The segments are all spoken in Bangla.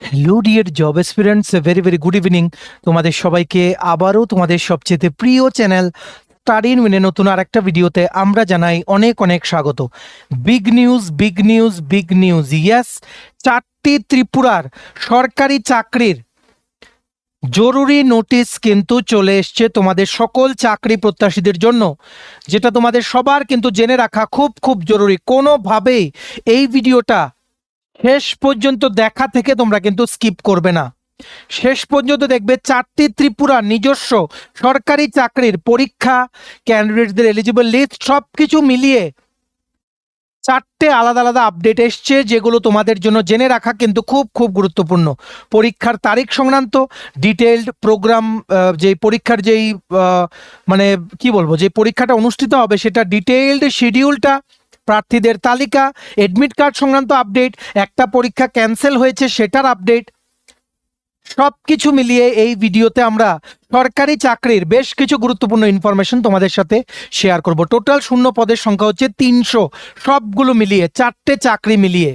Hello dear job aspirants, very very good evening. তোমাদের সবাইকে আবারও তোমাদের সবচেয়ে প্রিয় চ্যানেল স্টাডি ইন উইনে নতুন আর একটা ভিডিওতে আমরা জানাই অনেক অনেক স্বাগত। Big news, big news, big news, yes. 4টি ত্রিপুরার সরকারি চাকরির জরুরি নোটিশ কিন্তু চলে এসছে তোমাদের সকল চাকরি প্রত্যাশীদের জন্য, যেটা তোমাদের সবার কিন্তু জেনে রাখা খুব খুব জরুরি। কোনোভাবেই এই ভিডিওটা শেষ পর্যন্ত দেখা থেকে তোমরা কিন্তু স্কিপ করবে না, শেষ পর্যন্ত দেখবে। 4টি ত্রিপুরা নিজস্ব সরকারি চাকরির পরীক্ষা, ক্যান্ডিডেটদের এলিজিবল লিস্ট সবকিছু মিলিয়ে 4টে আলাদা আলাদা আপডেট এসছে, যেগুলো তোমাদের জন্য জেনে রাখা কিন্তু খুব খুব গুরুত্বপূর্ণ। পরীক্ষার তারিখ সংক্রান্ত ডিটেইলড প্রোগ্রাম, যেই পরীক্ষার যেই মানে কি বলবো, যে পরীক্ষাটা অনুষ্ঠিত হবে সেটা ডিটেইলড শিডিউলটা, প্রার্থীদের তালিকা, এডমিট কার্ড সংক্রান্ত আপডেট, একটা পরীক্ষা ক্যান্সেল হয়েছে সেটার আপডেট, সবকিছু মিলিয়ে এই ভিডিওতে আমরা সরকারি চাকরির বেশ কিছু গুরুত্বপূর্ণ ইনফরমেশন তোমাদের সাথে শেয়ার করব। টোটাল শূন্য পদের সংখ্যা হচ্ছে 300, সবগুলো মিলিয়ে 4টে চাকরি মিলিয়ে।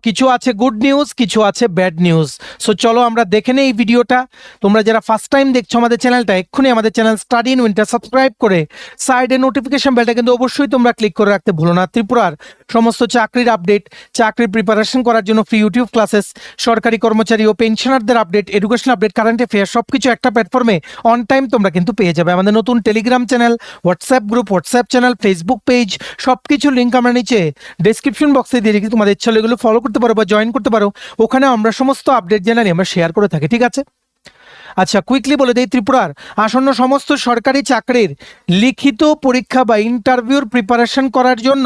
কিছু আছে গুড নিউজ, কিছু আছে ব্যাড নিউজ। সো চলো আমরা দেখে নেই এই ভিডিওটা। তোমরা যারা ফার্স্ট টাইম দেখছো আমাদের চ্যানেলটা, এক্ষুনি আমাদের channel study in winter subscribe করে সাইডে নোটিফিকেশন বেলটা কিন্তু অবশ্যই তোমরা ক্লিক করে রাখতে ভুলো না। ত্রিপুরার সমস্ত চাকরির আপডেট, চাকরির প্রিপারেশন করার জন্য ফ্রি ইউটিউব ক্লাসেস, সরকারি কর্মচারী ও পেনশনারদের update, education update, current affair সবকিছু একটা প্ল্যাটফর্মে অন টাইম তোমরা কিন্তু পেয়ে যাবে। আমাদের নতুন Telegram channel, WhatsApp group, WhatsApp channel, Facebook page, সবকিছু লিঙ্ক আমরা নিচে ডেসক্রিপশন বক্সে দিয়ে রেখেছি। তোমাদের ইচ্ছা হলে এগুলো ফলো করতে পারো বা জয়েন করতে পারো, ওখানে আমরা সমস্ত আপডেট জেনারেলি আমরা শেয়ার করে থাকি, ঠিক আছে? আচ্ছা, কুইকলি বলে দেই, ত্রিপুরার আসন্ন সমস্ত সরকারি চাকরির লিখিত পরীক্ষা বা ইন্টারভিউর প্রিপারেশন করার জন্য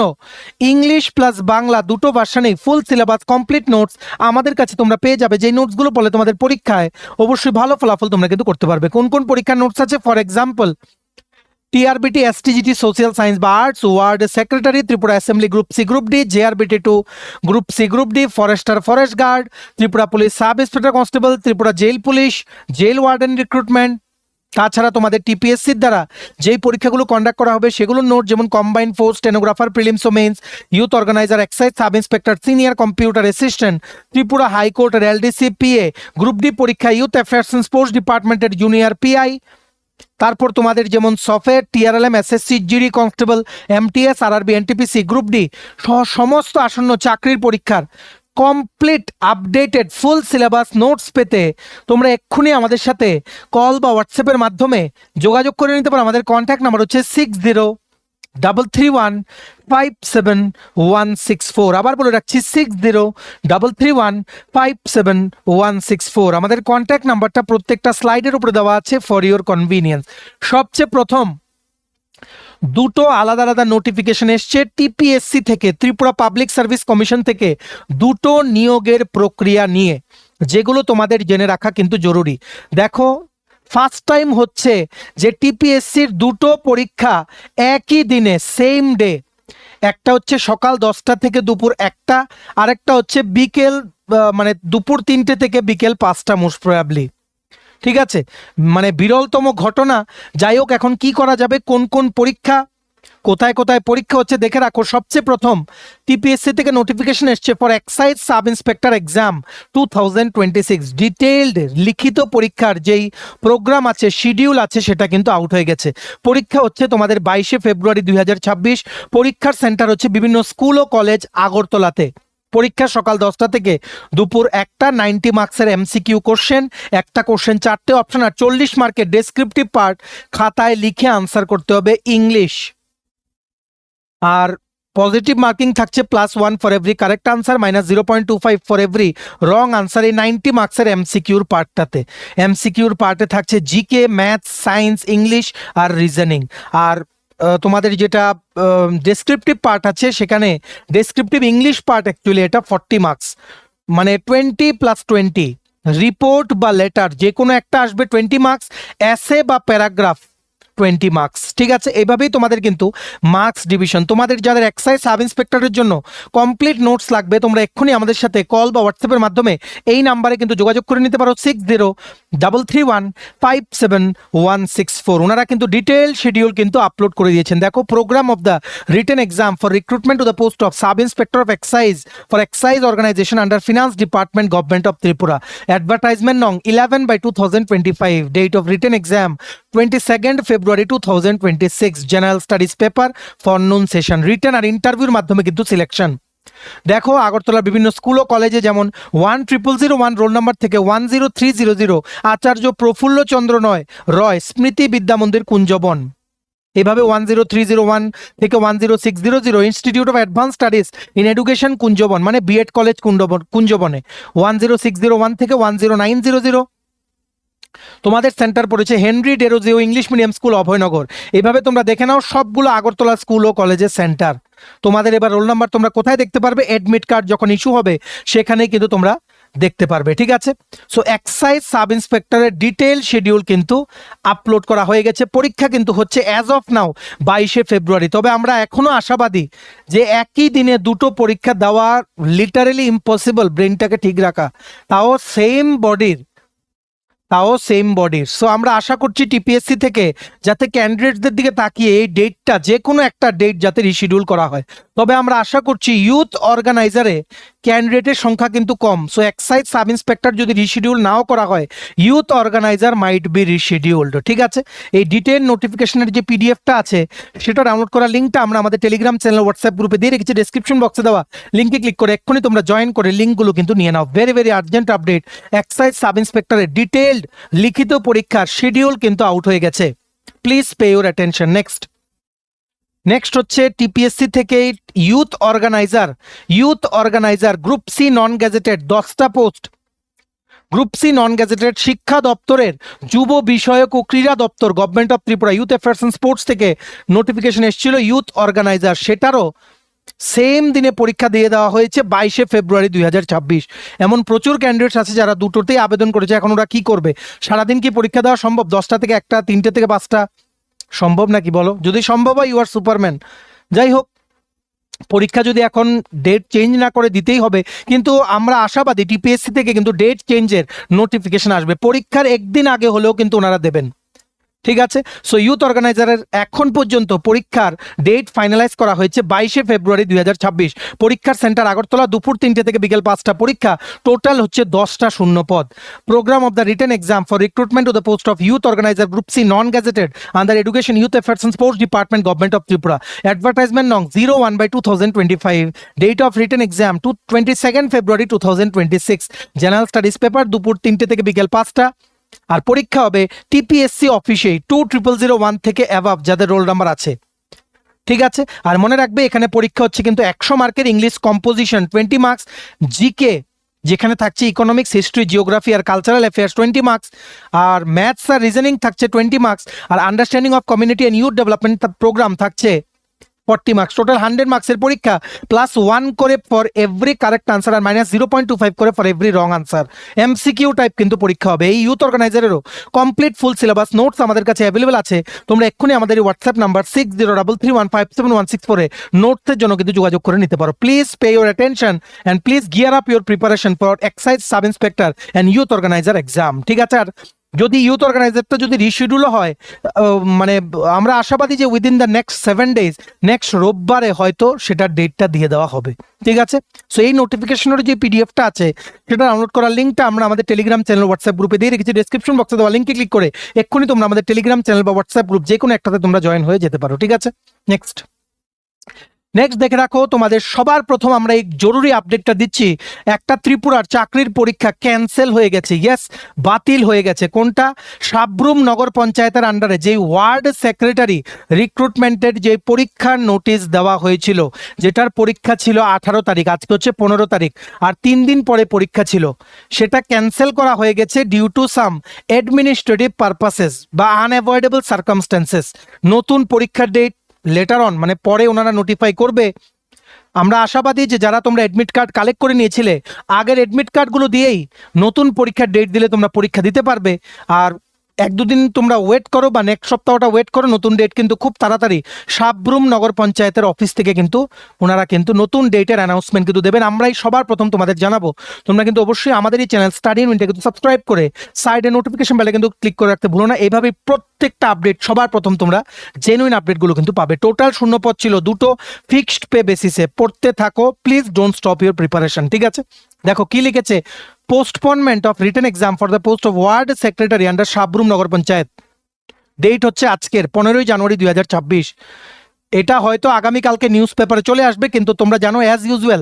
ইংলিশ প্লাস বাংলা দুটো ভার্সনেই ফুল সিলেবাস কমপ্লিট নোটস আমাদের কাছে তোমরা পেয়ে যাবে। যেই নোটসগুলো বলে তোমাদের পরীক্ষায় অবশ্যই ভালো ফলাফল তোমরা কিন্তু করতে পারবে। কোন কোন পরীক্ষার নোটস আছে? For example, TRBT, STGT, social science বা arts, ward secretary, Tripura assembly group C group D, JRBT 2 group C group D, forester forest guard, Tripura police sub inspector constable, Tripura jail police, jail warden recruitment. তাছাড়া তোমাদের টিপিএসসির দ্বারা যেই পরীক্ষাগুলো কন্ডাক্ট করা হবে সেগুলোর নোট, যেমন কম্বাইন্ড ফোর্স, স্টেনোগ্রাফার, প্রিলিমস ও mains, youth organiser, excise sub inspector, senior computer assistant, Tripura high court, রেলডিসি পিএ, গ্রুপ ডি পরীক্ষা, ইউথ অ্যাফেয়ার্স অ্যান্ড স্পোর্টস ডিপার্টমেন্টের জুনিয়র পিআই। তারপর তোমাদের যেমন software, TRLM, SSC, GD constable, MTS, RRB, NTPC, group D সহ সমস্ত আসন্ন চাকরির পরীক্ষার complete updated full syllabus notes পেতে তোমরা এক্ষুনি আমাদের সাথে কল বা হোয়াটসঅ্যাপের মাধ্যমে যোগাযোগ করে নিতে পারো। আমাদের কন্ট্যাক্ট নাম্বার হচ্ছে 6033157164। আবার বলে রাখছি, 6033157164। আমাদের কন্ট্যাক্ট নাম্বারটা প্রত্যেকটা স্লাইডের উপরে দেওয়া আছে ফর ইওর কনভিনিয়েন্স। সবচেয়ে প্রথম দুটো আলাদা আলাদা নোটিফিকেশন এসছে টিপিএসসি থেকে, ত্রিপুরা পাবলিক সার্ভিস কমিশন থেকে, দুটো নিয়োগের প্রক্রিয়া নিয়ে, যেগুলো তোমাদের জেনে রাখা কিন্তু জরুরি। দেখো, ফার্স্ট টাইম হচ্ছে যে টিপিএসসির দুটো পরীক্ষা একই দিনে, সেম ডে। একটা হচ্ছে সকাল 10টা থেকে দুপুর 1টা, আরেকটা হচ্ছে বিকেল মানে দুপুর 3টে থেকে বিকেল 5টা মোস্ট প্রবাবলি, ঠিক আছে? মানে বিরলতম ঘটনা। যাই হোক, এখন কি করা যাবে, কোন কোন পরীক্ষা, কোথায় কোথায় পরীক্ষা হচ্ছে দেখে রাখো। সবচেয়ে প্রথম টিপিএসসি থেকে নোটিফিকেশন এসছে for excise sub inspector exam 2026। Detailed লিখিত পরীক্ষার যেই প্রোগ্রাম আছে, শিডিউল আছে, সেটা কিন্তু আউট হয়ে গেছে। পরীক্ষা হচ্ছে তোমাদের 22শে ফেব্রুয়ারি 2026। পরীক্ষার সেন্টার হচ্ছে বিভিন্ন স্কুল ও কলেজ আগরতলাতে। পরীক্ষা সকাল 10টা থেকে দুপুর 1টা, 90 মার্কসের এমসিকিউ কোশ্চেন, একটা কোশ্চেন 4টে অপশন, আর 40 মার্কের ডেসক্রিপটিভ পার্ট খাতায় লিখে আনসার করতে হবে ইংলিশ। আর পজিটিভ মার্কিং থাকছে +1 for every correct answer, -0.25 for every wrong answer. এই 90 মার্কসের এমসিকিউর পার্টটাতে, এমসিকিউর পার্টে থাকছে জিকে, ম্যাথস, সায়েন্স, ইংলিশ আর রিজনিং। আর তোমাদের যেটা ডেসক্রিপটিভ পার্ট আছে, সেখানে ডেসক্রিপটিভ ইংলিশ পার্ট অ্যাকচুয়ালি এটা 40 মার্কস, মানে 20 + 20। রিপোর্ট বা লেটার যে কোনো একটা আসবে 20 মার্কস, এসে বা প্যারাগ্রাফ 20 মার্কস। ঠিক আছে, এইভাবেই তোমাদের কিন্তু মার্কস ডিভিশন। তোমাদের যাদের এক্সাইজ সাব ইন্সপেক্টরের জন্য কমপ্লিট নোটস লাগবে, তোমরা এক্ষুনি আমাদের সাথে কল বা হোয়াটসঅ্যাপের মাধ্যমে এই নাম্বারে কিন্তু যোগাযোগ করে নিতে পারো 6033157164। ওনারা কিন্তু ডিটেল শিডিউল কিন্তু আপলোড করে দিয়েছেন। দেখো, programme of the written exam for recruitment to the post of sub inspector of excise for excise organisation under finance department government of Tripura. Advertisement নং 11/2025, date of written exam 22nd February 2026, general studies paper for noon session. Written আর ইন্টারভিউর মাধ্যমে কিন্তু সিলেকশন। দেখো, আগরতলার বিভিন্ন স্কুল ও কলেজে যেমন 10001 রোল নাম্বার থেকে 10300 আচার্য প্রফুল্ল চন্দ্র রয় স্মৃতি বিদ্যা মন্দির কুঞ্জবন, এভাবে 10301 থেকে 10600 institute of advance studies in education Kunjaban, মানে বিএড কলেজ কুঞ্জবনে 10601 থেকে 10900 তোমাদের সেন্টার পড়েছে Henry Derozio English medium school Abhaynagar. এভাবে তোমরা দেখে নাও সবগুলো আগরতলা স্কুল ও কলেজের সেন্টার। তোমাদের এবার রোল নাম্বার তোমরা কোথায় দেখতে পারবে? অ্যাডমিট কার্ড যখন ইস্যু হবে সেখানে কিন্তু তোমরা দেখতে পারবে। ঠিক আছে, সো এক্সাইজ সাব ইন্সপেক্টরের ডিটেল শিডিউল কিন্তু আপলোড করা হয়ে গেছে। পরীক্ষা কিন্তু হচ্ছে অ্যাজ অফ নাও 22শে ফেব্রুয়ারি। তবে আমরা এখনো আশাবাদী যে একই দিনে দুটো পরীক্ষা দেওয়া লিটারেলি ইম্পসিবল, ব্রেনটাকে ঠিক রাখা, তাও সেম বডির। সো আমরা আশা করছি টিপিএসসি থেকে যাতে ক্যান্ডিডেটদের দিকে তাকিয়ে এই ডেটটা, যে কোনো একটা ডেট যাতে রিশিডিউল করা হয়। তবে আমরা আশা করছি ইউথ অর্গানাইজারে ক্যান্ডিডেটের সংখ্যা কিন্তু কম, সো এক্সাইজ সাব ইন্সপেক্টর যদি রিশিডিউল নাও করা হয়, ইউথ অর্গানাইজার মাইট বি রিশিডিউলড। ঠিক আছে, এই ডিটেল নোটিফিকেশনের যে পিডিএফটা আছে সেটা ডাউনলোড করার লিঙ্কটা আমরা আমাদের টেলিগ্রাম চ্যানেল হোয়াটসঅ্যাপ গ্রুপে দিয়ে রেখেছি, ডেসক্রিপশন বক্সে দেওয়া লিঙ্কে ক্লিক করে এক্ষুনি তোমরা জয়েন করে লিঙ্কগুলো কিন্তু নিয়ে নাও। Very very urgent update, excise sub ইন্সপেক্টরের ডিটেলড লিখিত পরীক্ষার শিডিউল কিন্তু আউট হয়ে গেছে। Please pay your attention. Next হচ্ছে টিপিএসসি থেকে youth organiser group C non gazetted 10টা post. Group C non gazetted শিক্ষা দপ্তরের যুব বিষয়ক ও ক্রীড়া দপ্তর government of Tripura youth affairs and sports থেকে নোটিফিকেশন এসেছিল ইউথ অর্গানাইজার, সেটারও সেম দিনে পরীক্ষা দিয়ে দেওয়া হয়েছে 22শে ফেব্রুয়ারি 2026। এমন প্রচুর ক্যান্ডিডেটস আছে যারা দুটোতেই আবেদন করেছে। এখন ওরা কি করবে? সারাদিন কি পরীক্ষা দেওয়া সম্ভব? 10টা থেকে 1টা, 3টে থেকে 5টা সম্ভব নাকি বলো? যদি সম্ভব হয় ইউ আর সুপারম্যান। যাই হোক, পরীক্ষা যদি এখন ডেট চেঞ্জ না করে দিতেই হবে, কিন্তু আমরা আশাবাদী টিপিএসসি থেকে কিন্তু ডেট চেঞ্জের নোটিফিকেশন আসবে। পরীক্ষার একদিন আগে হলেও কিন্তু ওনারা দেবেন। ঠিক আছে, সো ইউথ অর্গানাইজারের এখন পর্যন্ত পরীক্ষার ডেট ফাইনালাইজ করা হয়েছে 22শে ফেব্রুয়ারি 2026। পরীক্ষার সেন্টার আগরতলা, দুপুর 3টে থেকে বিকেল 5টা। পরীক্ষা টোটাল হচ্ছে 10টা শূন্য পদ। Programme of the written exam for recruitment to the post of youth organiser group C non gazetted under education youth affairs and sports department government of Tripura. Advertisement নং 01/2025, date of written exam 22nd February 2026, general studies paper দুপুর 3টে থেকে বিকেল 5টা। আর পরীক্ষা হবে টিপিএসসি অফিসে 2001 থেকে অ্যাভাব যাদের রোল নাম্বার আছে। ঠিক আছে, আর মনে রাখবে এখানে পরীক্ষা হচ্ছে কিন্তু 100 মার্কের ইংলিশ কম্পোজিশন, 20 মার্কস জিকে, যেখানে থাকছে ইকোনমিক্স, হিস্ট্রি, জিওগ্রাফি আর কালচারাল অ্যাফেয়ার্স 20 মার্কস, আর ম্যাথস আর রিজনিং থাকছে 20 মার্কস, আর understanding of community and youth development programme থাকছে 40 মার্কস। টোটাল 100 মার্কসের পরীক্ষা, +1 করে ফর এভরি কারেক্ট আনসার আর -0.25 করে for every wrong answer. MCQ type কিন্তু পরীক্ষা হবে। এই ইউথ অর্গানাইজারেরও কমপ্লিট ফুল সিলেবাস নোটস আমাদের কাছে অ্যাভেলেবল আছে। তোমরা এক্ষুনি আমাদের এই হোয়াটসঅ্যাপ নাম্বার 6033157164 নোটসের জন্য কিন্তু যোগাযোগ করে নিতে পারো। Please pay your attention and please gear up your preparation for excise sub inspector and youth organiser exam. ঠিক আছে, আর যদি ইউথ অর্গানাইজারটা যদি রিশিডিউলও হয়, মানে আমরা আশাবাদী যে within the next 7 days, next রোববারে হয়তো সেটার ডেটটা দিয়ে দেওয়া হবে। ঠিক আছে, সো এই নোটিফিকেশনের যে পিডিএফটা আছে সেটা ডাউনলোড করার লিঙ্কটা আমরা আমাদের টেলিগ্রাম চ্যানেল হোয়াটসঅ্যাপ গ্রুপে দিয়ে রেখেছি, ডেসক্রিপশন বক্সে দেওয়া লিঙ্কে ক্লিক করে এক্ষুনি তোমরা আমাদের টেলিগ্রাম চ্যানেল বা হোয়াটসঅ্যাপ গ্রুপ যে কোনো একটাতে তোমরা জয়েন হয়ে যেতে পারো। ঠিক আছে, নেক্সট দেখে রাখো, তোমাদের সবার প্রথম আমরা এই জরুরি আপডেটটা দিচ্ছি। একটা ত্রিপুরার চাকরির পরীক্ষা ক্যান্সেল হয়ে গেছে, ইয়েস, বাতিল হয়ে গেছে। কোনটা? সাবরুম নগর পঞ্চায়েতের আন্ডারে যেই ওয়ার্ড সেক্রেটারি রিক্রুটমেন্টের যে পরীক্ষার নোটিশ দেওয়া হয়েছিল, যেটার পরীক্ষা ছিল 18 তারিখ, আজকে হচ্ছে 15 তারিখ, আর 3 দিন পরে পরীক্ষা ছিল, সেটা ক্যান্সেল করা হয়ে গেছে due to some administrative purposes বা আনঅ্যাভয়েডেবল সার্কামস্ট্যান্সেস। নতুন পরীক্ষার ডেট লেটার অন, মানে পরে ওনারা নোটিফাই করবে। আমরা আশাবাদী যে যারা তোমরা অ্যাডমিট কার্ড কালেক্ট করে নিয়েছিলে, আগের অ্যাডমিট কার্ডগুলো দিয়েই নতুন পরীক্ষার ডেট দিলে তোমরা পরীক্ষা দিতে পারবে। আর এক দুদিন তোমরা ওয়েট করো বা নেক্সট সপ্তাহটা ওয়েট করো, নতুন ডেট কিন্তু খুব তাড়াতাড়ি সাবরুম নগর পঞ্চায়েতের অফিস থেকে কিন্তু ওনারা কিন্তু নতুন ডেটের অ্যানাউন্সমেন্ট কিন্তু দেবেন। আমরাই সবার প্রথম তোমাদের জানাবো। তোমরা কিন্তু অবশ্যই আমাদের এই চ্যানেল স্টাডি ইন উইন্টার কিন্তু সাবস্ক্রাইব করে সাইডে নোটিফিকেশন বেলে কিন্তু ক্লিক করে রাখতে ভুলো না। এইভাবে প্রত্যেকটা আপডেট সবার প্রথম তোমরা জেনুইন আপডেটগুলো কিন্তু পাবে। টোটাল শূন্যপদ ছিল 2টো, ফিক্সড পে বেসিসে। পড়তে থাকো, please don't stop your preparation. ঠিক আছে, দেখো কি লিখেছে, postponement of written exam for the post of ward secretary under Sabroom Nagar Panchayat. Date হচ্ছে আজকের 15ই জানুয়ারি 2026। এটা হয়তো আগামীকালকে নিউজ পেপারে চলে আসবে, কিন্তু তোমরা জানো অ্যাজ ইউজুয়াল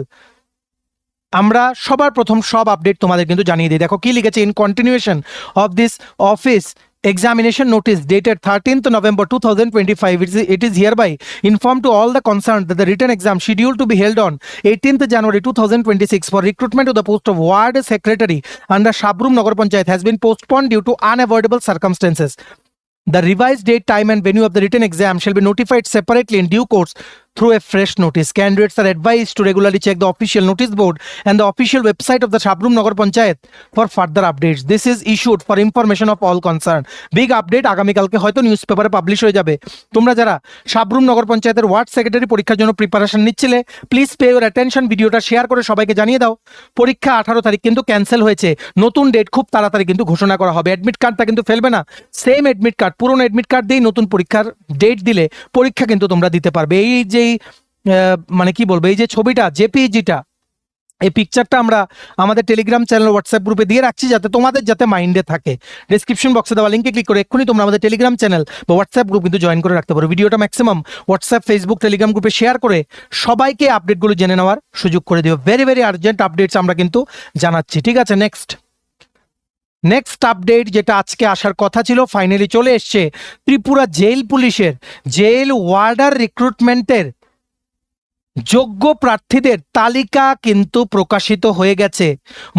আমরা সবার প্রথম সব আপডেট তোমাদের কিন্তু জানিয়ে দিই। দেখো কি লিখেছে, in continuation of this office examination notice dated 13th November 2025, it is hereby informed to all the concerned that the written exam scheduled to be held on 18th January 2026 for recruitment to the post of ward secretary under Sabrum Nagar Panchayat has been postponed due to unavoidable circumstances. The revised date, time and venue of the written exam shall be notified separately in due course through a fresh notice. Candidates are advised to regularly check the official notice board and the official website of the Sabrum Nagar Panchayat for further updates. This is issued for information of all concerned. Big update, আগামীকালকে হয়তো নিউজ পেপারে পাবলিশ হয়ে যাবে। তোমরা যারা সাবরুম নগর পঞ্চায়েতের ওয়ার্ড সেক্রেটারি পরীক্ষার জন্য প্রিপারেশন নিচ্ছিলে, প্লিজ পে ইউর অ্যাটেনশন। ভিডিওটা শেয়ার করে সবাইকে জানিয়ে দাও পরীক্ষা 18 তারিখ কিন্তু ক্যান্সেল হয়েছে, নতুন ডেট খুব তাড়াতাড়ি কিন্তু ঘোষণা করা হবে। অ্যাডমিট কার্ডটা কিন্তু ফেলবে না, সেম অ্যাডমিট কার্ড, পুরনো অ্যাডমিট কার্ড দিয়েই নতুন পরীক্ষার ডেট দিলে পরীক্ষা কিন্তু তোমরা দিতে পারবে। এই যে মানে কি বলবো, এই যে ছবিটা জেপিজিটা, এই পিকচারটা আমরা আমাদের টেলিগ্রাম চ্যানেল হোয়াটসঅ্যাপ গ্রুপে দিয়ে রাখছি, যাতে তোমাদের যাতে মাইন্ডে থাকে। ডিসক্রিপশন বক্সে দেওয়া লিঙ্কে ক্লিক করে এক্ষুনি তোমরা আমাদের টেলিগ্রাম চ্যানেল বা হোয়াটসঅ্যাপ গ্রুপ কিন্তু জয়েন করে রাখতে পারো। ভিডিওটা ম্যাক্সিমাম হোয়াটসঅ্যাপ, ফেসবুক, টেলিগ্রাম গ্রুপে শেয়ার করে সবাইকে আপডেটগুলো জেনে নেওয়ার সুযোগ করে দিও। ভেরি ভেরি আর্জেন্ট আপডেটস আমরা কিন্তু জানাচ্ছি। ঠিক আছে, নেক্সট আপডেট যেটা আজকে আসার কথা ছিল ফাইনালি চলে এসছে। ত্রিপুরা জেল পুলিশের জেল ওয়ার্ডার রিক্রুটমেন্টের যোগ্য প্রার্থীদের তালিকা কিন্তু প্রকাশিত হয়ে গেছে।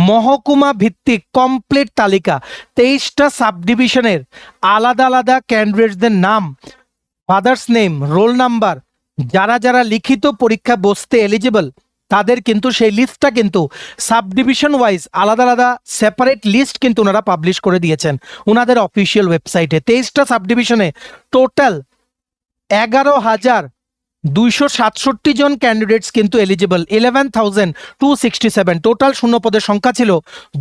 মহকুমা ভিত্তিক কমপ্লিট তালিকা, 23টা সাব ডিভিশনের আলাদা আলাদা ক্যান্ডিডেটসদের নাম, ফাদার্স নেম, রোল নাম্বার, যারা যারা লিখিত পরীক্ষা বসতে এলিজিবল তাদের কিন্তু সেই লিস্টটা কিন্তু সাব ডিভিশন ওয়াইজ আলাদা আলাদা সেপারেট লিস্ট কিন্তু ওনারা পাবলিশ করে দিয়েছেন ওনাদের অফিসিয়াল ওয়েবসাইটে। 23টা সাব ডিভিশনে টোটাল 11,267 জন ক্যান্ডিডেটস কিন্তু এলিজিবল। 11,267 টোটাল শূন্য পদের সংখ্যা ছিল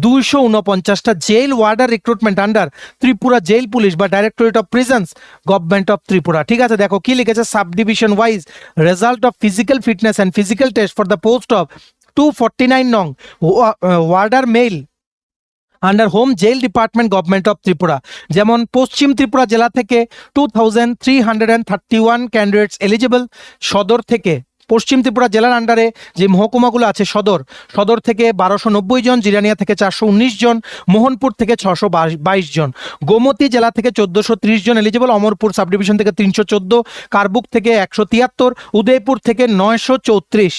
249টা। Jail warder recruitment under Tripura jail police বা directorate of prisons, government of Tripura. ঠিক আছে, দেখো কি লিখেছে, sub division wise result of physical fitness and physical test for the post of 249 নং warder male under home jail department, government of Tripura. যেমন পশ্চিম ত্রিপুরা জেলা থেকে 2,331 ক্যান্ডিডেটস এলিজিবল। সদর থেকে, পশ্চিম ত্রিপুরা জেলার আন্ডারে যে মহকুমাগুলো আছে, সদর থেকে 1290 জন, জিরানিয়া থেকে 419 জন, মোহনপুর থেকে 622 জন, গোমতী জেলা থেকে 1430 জন এলিজিবল, অমরপুর সাব ডিভিশন থেকে 314, কারবুক থেকে 173, উদয়পুর থেকে 934।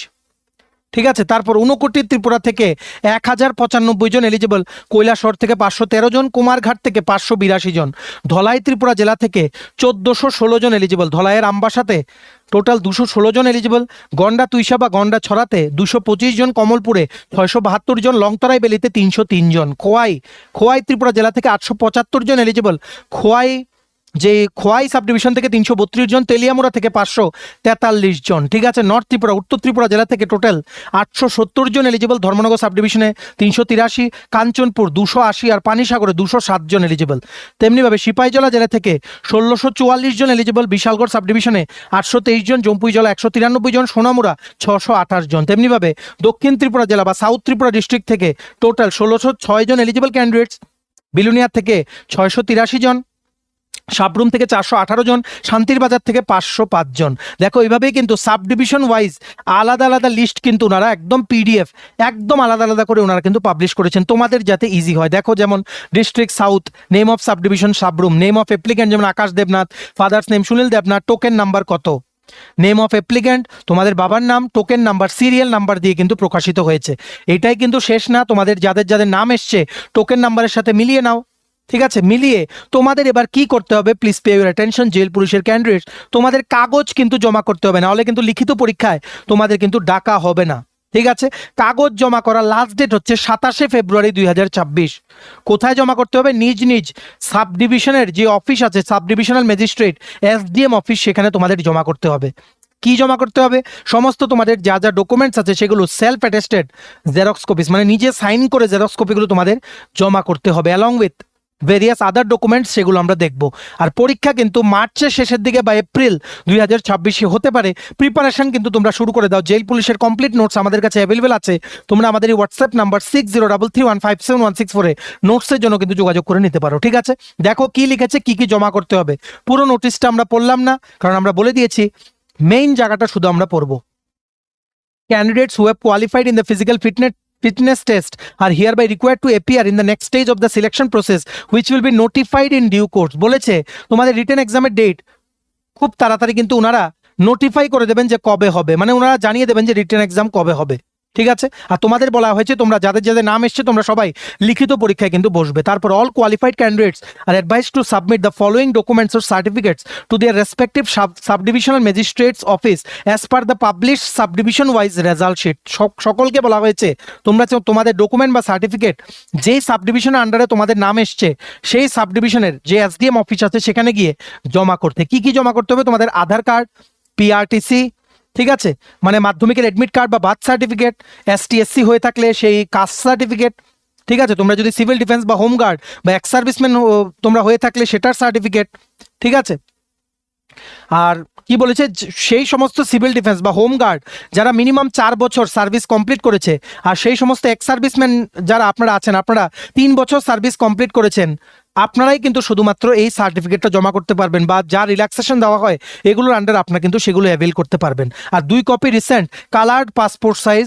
ঠিক আছে, তারপর ঊনকোটি ত্রিপুরা থেকে 1095 জন এলিজিবল, কৈলাসহর থেকে 513 জন, কুমারঘাট থেকে 582 জন, ধলাই ত্রিপুরা জেলা থেকে 1416 জন এলিজিবল, ধলাইয়ের আমবাসাতে টোটাল 216 জন এলিজিবল, গন্ডা তুইসা বা গন্ডা ছড়াতে 225 জন, কমলপুরে 672 জন, লংতরাই বেলিতে 303 জন, খোয়াই ত্রিপুরা জেলা থেকে 875 জন এলিজিবল, খোয়াই সাব ডিভিশন থেকে 332 জন, তেলিয়ামুড়া থেকে 543 জন। ঠিক আছে, নর্থ ত্রিপুরা, উত্তর ত্রিপুরা জেলা থেকে টোটাল 870 জন এলিজিবল, ধর্মনগর সাব ডিভিশনে 383, কাঞ্চনপুর 280 আর পানিসাগরে 207 জন এলিজিবল। তেমনিভাবে সিপাহীজলা জেলা থেকে 1644 জন এলিজিবল, বিশালগড় সাব ডিভিশনে 823 জন, জম্পুইজলা 193 জন, সোনামুড়া 628 জন। তেমনিভাবে দক্ষিণ ত্রিপুরা জেলা বা সাউথ ত্রিপুরা ডিস্ট্রিক্ট থেকে টোটাল 1606 জন এলিজিবল ক্যান্ডিডেটস, বিলুনিয়া থেকে 683 জন, সাবরুম থেকে 418 জন, শান্তির বাজার থেকে 505 জন। দেখো এইভাবেই কিন্তু সাব ডিভিশন ওয়াইজ আলাদা আলাদা লিস্ট কিন্তু ওনারা একদম পিডিএফ একদম আলাদা আলাদা করে ওনারা কিন্তু পাবলিশ করেছেন তোমাদের যাতে ইজি হয়। দেখো যেমন district south, name of sub division Sabroom, name of applicant যেমন Akash Debnath, father's name Sunil Debnath, token number কত, নেম অফ অ্যাপ্লিক্যান্ট তোমাদের বাবার নাম, টোকেন নাম্বার, সিরিয়াল নাম্বার দিয়ে কিন্তু প্রকাশিত হয়েছে। এটাই কিন্তু শেষ না, তোমাদের যাদের যাদের নাম এসছে টোকেন নাম্বারের সাথে মিলিয়ে নাও। ঠিক আছে, মিলিয়ে তোমাদের এবার কি করতে হবে, please pay your attention, jail পুলিশের ক্যান্ডিডেট তোমাদের কাগজ কিন্তু জমা করতে হবে, না হলে কিন্তু লিখিত পরীক্ষায় তোমাদের কিন্তু ডাকা হবে না। ঠিক আছে, কাগজ জমা করার লাস্ট ডেট হচ্ছে 27 ফেব্রুয়ারি 2026। কোথায় জমা করতে হবে? নিজ নিজ সাব ডিভিশনের যে অফিস আছে, sub divisional magistrate SDM office, সেখানে তোমাদের জমা করতে হবে। কি জমা করতে হবে? সমস্ত তোমাদের যা যা ডকুমেন্টস আছে সেগুলো সেলফ অ্যাটেস্টেড জেরক্স কপিস, মানে নিজে সাইন করে জেরক্স কপিগুলো তোমাদের জমা করতে হবে, along with various other documents, সেগুলো আমরা দেখব। আর পরীক্ষা কিন্তু মার্চের শেষের দিকে বা এপ্রিল 2026 হতে পারে। প্রিপারেশন কিন্তু তোমরা শুরু করে দাও। জেল পুলিশের কমপ্লিট নোটস আমাদের কাছে অ্যাভেলেবেল আছে। তোমরা আমাদের এই হোয়াটসঅ্যাপ নাম্বার 6033157164 নোটসের জন্য কিন্তু যোগাযোগ করে নিতে পারো। ঠিক আছে, দেখো কি লিখেছে, কি কি জমা করতে হবে। পুরো নোটিশটা আমরা পড়লাম না, কারণ আমরা বলে দিয়েছি মেইন জায়গাটা শুধু আমরা পড়বো। Candidates who have qualified in the physical fitness test are hereby required to appear in the next stage of the selection process, which will be notified in due course. বলেছে তোমাদের রিটেন এক্সামের ডেট খুব তাড়াতাড়ি কিন্তু ওনারা নোটিফাই করে দেবেন যে কবে হবে, মানে ওনারা জানিয়ে দেবেন যে রিটেন এক্সাম কবে হবে। ঠিক আছে, আর তোমাদের বলা হয়েছে তোমরা যাদের যাদের নাম এসছে তোমরা সবাই লিখিত পরীক্ষায় কিন্তু বসবে। তারপর all qualified candidates are advise to submit the following documents or certificates to their respective subdivisional magistrates office as per the publish subdivision wise result sheet. সকলকে বলা হয়েছে তোমরা তোমাদের ডকুমেন্ট বা সার্টিফিকেট যেই সাবডিভিশনের আন্ডারে তোমাদের নাম এসছে সেই সাবডিভিশনের যে এসডিএম অফিস আছে সেখানে গিয়ে জমা করতে। কি কি জমা করতে হবে? তোমাদের আধার কার্ড, পিআরটিসি, ঠিক আছে, মানে মাধ্যমিকের অ্যাডমিট কার্ড বা বার্থ সার্টিফিকেট, এসটিএসসি হয়ে থাকলে সেই কাস্ট সার্টিফিকেট, ঠিক আছে, তোমরা যদি সিভিল ডিফেন্স বা হোমগার্ড বা এক্স সার্ভিসম্যান তোমরা হয়ে থাকলে সেটার সার্টিফিকেট, ঠিক আছে। আর কি বলেছে? সেই সমস্ত সিভিল ডিফেন্স বা হোমগার্ড যারা মিনিমাম 4 বছর সার্ভিস কমপ্লিট করেছে, আর সেই সমস্ত এক্স সার্ভিসম্যান যারা আপনারা আছেন, আপনারা 3 বছর সার্ভিস কমপ্লিট করেছেন, আপনারাই কিন্তু শুধুমাত্র এই সার্টিফিকেটটা জমা করতে পারবেন, বা যা রিল্যাক্সেশন দেওয়া হয় এগুলোর আন্ডার আপনারা কিন্তু সেগুলো অ্যাভেল করতে পারবেন। আর 2 copy recent coloured passport size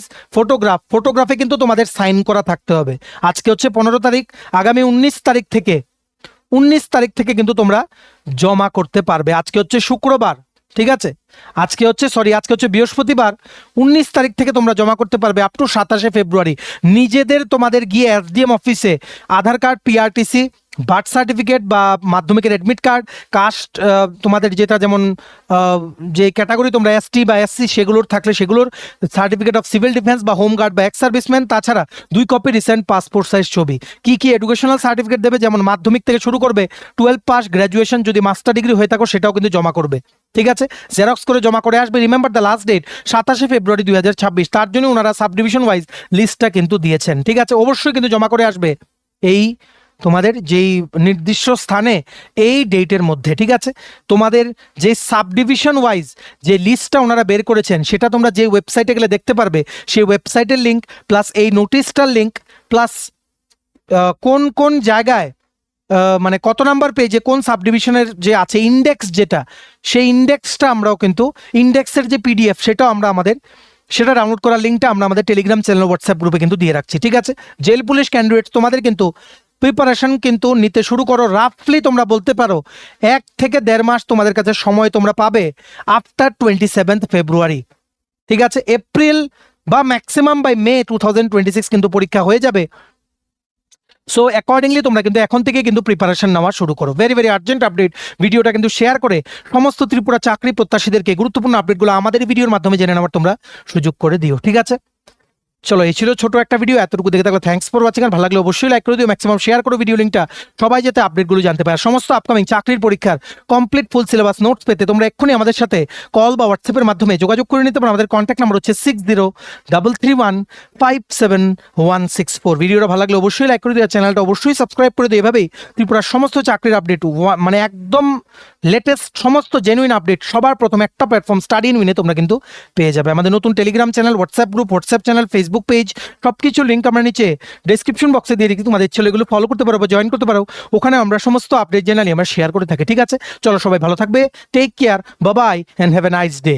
ফটোগ্রাফে কিন্তু তোমাদের সাইন করা থাকতে হবে। আজকে হচ্ছে 15 তারিখ, আগামী 19 তারিখ থেকে কিন্তু তোমরা জমা করতে পারবে। আজকে হচ্ছে শুক্রবার, ঠিক আছে, আজকে হচ্ছে বৃহস্পতিবার। 19 তারিখ থেকে তোমরা জমা করতে পারবে আপ টু 27 ফেব্রুয়ারি। নিজেদের তোমাদের গিয়ে এসডিএম অফিসে আধার কার্ড, পিআরটিসি, বার্থ সার্টিফিকেট বা মাধ্যমিকের অ্যাডমিট কার্ড, কাস্ট তোমাদের যেটা যেমন যে ক্যাটাগরি তোমরা এসটি বা এসসি সেগুলোর থাকলে সেগুলোর সার্টিফিকেট অফ সিভিল ডিফেন্স বা হোমগার্ড বা এক্স সার্ভিসম্যান, তাছাড়া 2 কপি রিসেন্ট পাসপোর্ট সাইজ ছবি। কি কি এডুকেশনাল সার্টিফিকেট দেবে? যেমন মাধ্যমিক থেকে শুরু করবে, 12 পাস, গ্র্যাজুয়েশন, যদি মাস্টার ডিগ্রি হয়ে থাকো সেটাও কিন্তু জমা করবে। ঠিক আছে, জেরক্স করে জমা করে আসবে। রিমেম্বার দ্য লাস্ট ডেট 27 ফেব্রুয়ারি 2026। তার জন্য ওনারা সাব ডিভিশন ওয়াইজ লিস্টটা কিন্তু দিয়েছেন। ঠিক আছে, অবশ্যই কিন্তু জমা করে আসবে এই তোমাদের যেই নির্দিষ্ট স্থানে এই ডেটের মধ্যে। ঠিক আছে, তোমাদের যে সাব ডিভিশন ওয়াইজ যে লিস্টটা ওনারা বের করেছেন সেটা তোমরা যে ওয়েবসাইটে গেলে দেখতে পারবে, সেই ওয়েবসাইটের লিঙ্ক প্লাস এই নোটিশটার লিঙ্ক প্লাস কোন কোন জায়গায় মানে কত নাম্বার পেজে কোন সাব ডিভিশনের যে আছে ইন্ডেক্স, যেটা সেই ইন্ডেক্সটা আমরাও কিন্তু ইন্ডেক্সের যে পিডিএফ সেটাও আমরা সেটা ডাউনলোড করার লিঙ্কটা আমরা আমাদের টেলিগ্রাম চ্যানেল হোয়াটসঅ্যাপ গ্রুপে কিন্তু দিয়ে রাখছি। ঠিক আছে, জেল পুলিশ ক্যান্ডিডেট তোমাদের কিন্তু প্রিপারেশন কিন্তু নিতে শুরু করো। রাফলি তোমরা বলতে পারো 1 থেকে 1.5 মাস তোমাদের কাছে সময় তোমরা পাবে আফটার 27 ফেব্রুয়ারি। ঠিক আছে, এপ্রিল বা ম্যাক্সিমাম বাই মে 2026 কিন্তু পরীক্ষা হয়ে যাবে। সো অ্যাকর্ডিংলি তোমরা কিন্তু এখন থেকে কিন্তু প্রিপারেশন নেওয়া শুরু করো। ভেরি ভেরি আর্জেন্ট আপডেট, ভিডিওটা কিন্তু শেয়ার করে সমস্ত ত্রিপুরা চাকরি প্রত্যাশীদেরকে গুরুত্বপূর্ণ আপডেটগুলো আমাদের ভিডিওর মাধ্যমে জেনে নেওয়ার তোমরা সুযোগ করে দিও। ঠিক আছে, চলো এই ছিল ছোট একটা ভিডিও। এতটুকু দেখে থাকলে থ্যাঙ্কস ফর ওয়াচিং। আর ভালো লাগলে অবশ্যই লাইক করে দিও, ম্যাক্সিমাম শেয়ার করো ভিডিও লিঙ্কটা, সবাই যাতে আপডেটগুলো জানতে পারে। সমস্ত আপকামিং চাকরির পরীক্ষার কমপ্লিট ফুল সিলেবাস নোটস পেতে তোমরা এক্ষুনি আমাদের সাথে কল বা হোয়াটসঅ্যাপের মাধ্যমে যোগাযোগ করে নিতে পারো। আমাদের কন্ট্যাক্ট নাম্বার হচ্ছে 6033157164। ভিডিওটা ভালো লাগলে অবশ্যই লাইক করে দিও, চ্যানেলটা অবশ্যই সাবস্ক্রাইব করে দিও। এভাবেই ত্রিপুরার সমস্ত চাকরির আপডেট, মানে একদম লেটেস্ট সমস্ত জেনুইন আপডেট সবার প্রথম একটা প্ল্যাটফর্ম স্টাডি ইন উইনে তোমরা কিন্তু পেয়ে যাবে। আমাদের নতুন Telegram channel, WhatsApp group, WhatsApp channel, Facebook page, সবকিছু লিঙ্ক আমরা নিচে ডেসক্রিপশন বক্সে দিয়ে রেখেছি। তোমাদের ছেলে এগুলো ফলো করতে পারো বা জয়েন করতে পারো, ওখানে আমরা সমস্ত আপডেট জেনারেলি আমরা শেয়ার করে থাকি। ঠিক আছে, চলো সবাই ভালো থাকবে, take care, bye bye and have a nice day.